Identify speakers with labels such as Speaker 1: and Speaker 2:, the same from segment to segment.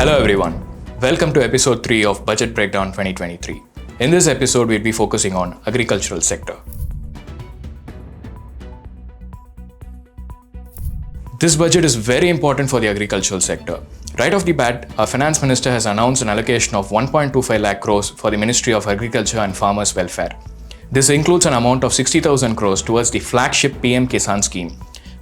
Speaker 1: Hello everyone, welcome to episode 3 of Budget Breakdown 2023. In this episode, we'll be focusing on agricultural sector. This budget is very important for the agricultural sector. Right off the bat, our finance minister has announced an allocation of 1.25 lakh crores for the Ministry of Agriculture and Farmers Welfare. This includes an amount of 60,000 crores towards the flagship PM Kisan scheme,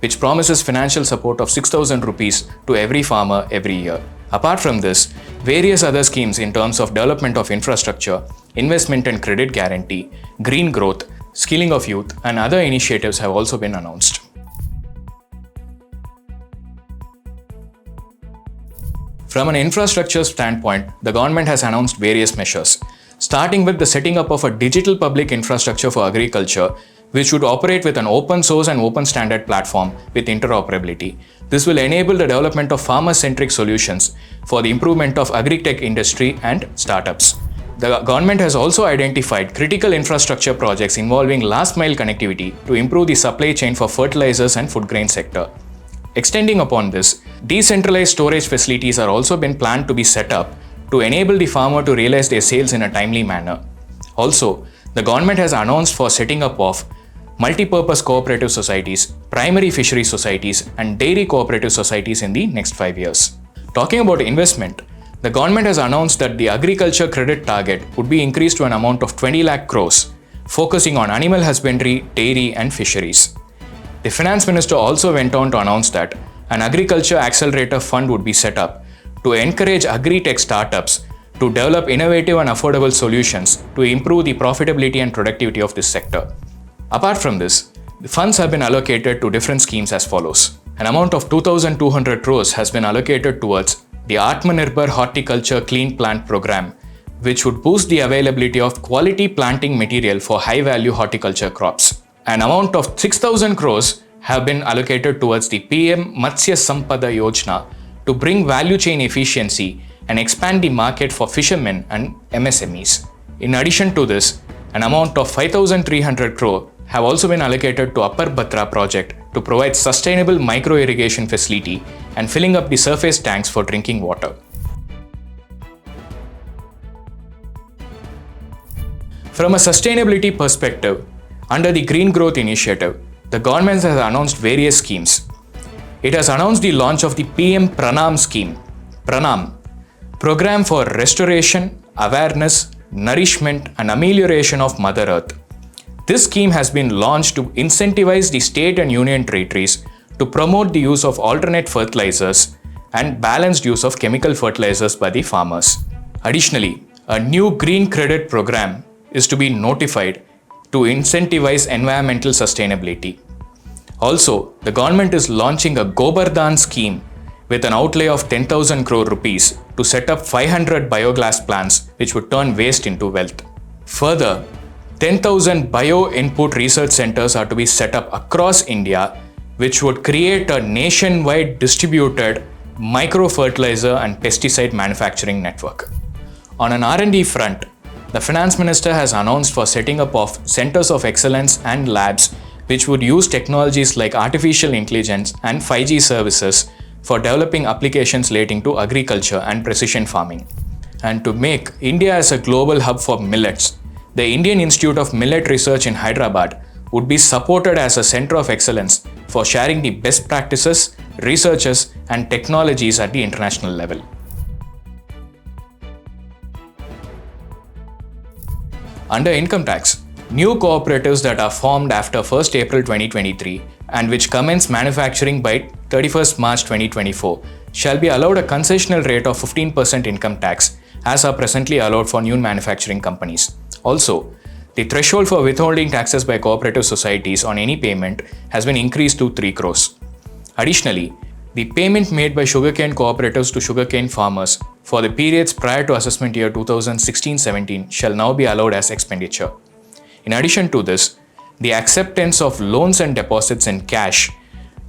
Speaker 1: which promises financial support of 6,000 rupees to every farmer every year. Apart from this, various other schemes in terms of development of infrastructure, investment and credit guarantee, green growth, skilling of youth, and other initiatives have also been announced. From an infrastructure standpoint, the government has announced various measures, starting with the setting up of a digital public infrastructure for agriculture, which would operate with an open source and open standard platform with interoperability. This will enable the development of farmer-centric solutions for the improvement of agri-tech industry and startups. The government has also identified critical infrastructure projects involving last-mile connectivity to improve the supply chain for fertilizers and food grain sector. Extending upon this, decentralized storage facilities are also been planned to be set up to enable the farmer to realize their sales in a timely manner. Also, the government has announced for setting up of multi-purpose cooperative societies, primary fishery societies, and dairy cooperative societies in the next 5 years. Talking about investment, the government has announced that the agriculture credit target would be increased to an amount of 20 lakh crores, focusing on animal husbandry, dairy, and fisheries. The finance minister also went on to announce that an agriculture accelerator fund would be set up to encourage agri-tech startups to develop innovative and affordable solutions to improve the profitability and productivity of this sector. Apart from this, the funds have been allocated to different schemes as follows. An amount of 2,200 crores has been allocated towards the Atmanirbhar Horticulture Clean Plant Program, which would boost the availability of quality planting material for high-value horticulture crops. An amount of 6,000 crores have been allocated towards the PM Matsya Sampada Yojana to bring value chain efficiency and expand the market for fishermen and MSMEs. In addition to this, an amount of 5,300 crore have also been allocated to Upper Bhadra project to provide sustainable micro-irrigation facility and filling up the surface tanks for drinking water. From a sustainability perspective, under the Green Growth Initiative, the government has announced various schemes. It has announced the launch of the PM Pranam scheme, Pranam, Program for Restoration, Awareness, Nourishment and Amelioration of Mother Earth. This scheme has been launched to incentivize the state and union territories to promote the use of alternate fertilizers and balanced use of chemical fertilizers by the farmers. Additionally, a new green credit program is to be notified to incentivize environmental sustainability. Also, the government is launching a Gobardhan scheme with an outlay of 10,000 crore rupees to set up 500 biogas plants which would turn waste into wealth. Further, 10,000 bio-input research centers are to be set up across India, which would create a nationwide distributed micro-fertilizer and pesticide manufacturing network. On an R&D front, the finance minister has announced for setting up of centers of excellence and labs which would use technologies like artificial intelligence and 5G services for developing applications relating to agriculture and precision farming. And to make India as a global hub for millets, the Indian Institute of Millet Research in Hyderabad would be supported as a center of excellence for sharing the best practices, researches, and technologies at the international level. Under income tax, new cooperatives that are formed after 1st April 2023 and which commence manufacturing by 31st March 2024 shall be allowed a concessional rate of 15% income tax as are presently allowed for new manufacturing companies. Also, the threshold for withholding taxes by cooperative societies on any payment has been increased to 3 crores. Additionally, the payment made by sugarcane cooperatives to sugarcane farmers for the periods prior to assessment year 2016-17 shall now be allowed as expenditure. In addition to this, the acceptance of loans and deposits in cash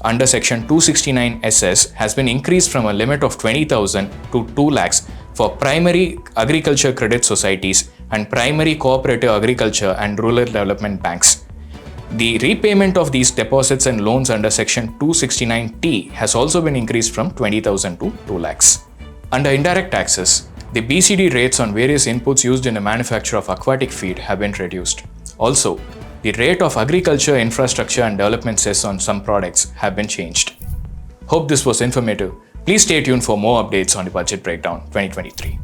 Speaker 1: under Section 269 SS has been increased from a limit of 20,000 to 2 lakhs for primary agriculture credit societies and primary cooperative agriculture and rural development banks. The repayment of these deposits and loans under Section 269T has also been increased from 20,000 to 2 lakhs. Under indirect taxes, the BCD rates on various inputs used in the manufacture of aquatic feed have been reduced. Also, the rate of agriculture, infrastructure and development cess on some products have been changed. Hope this was informative. Please stay tuned for more updates on the Budget Breakdown 2023.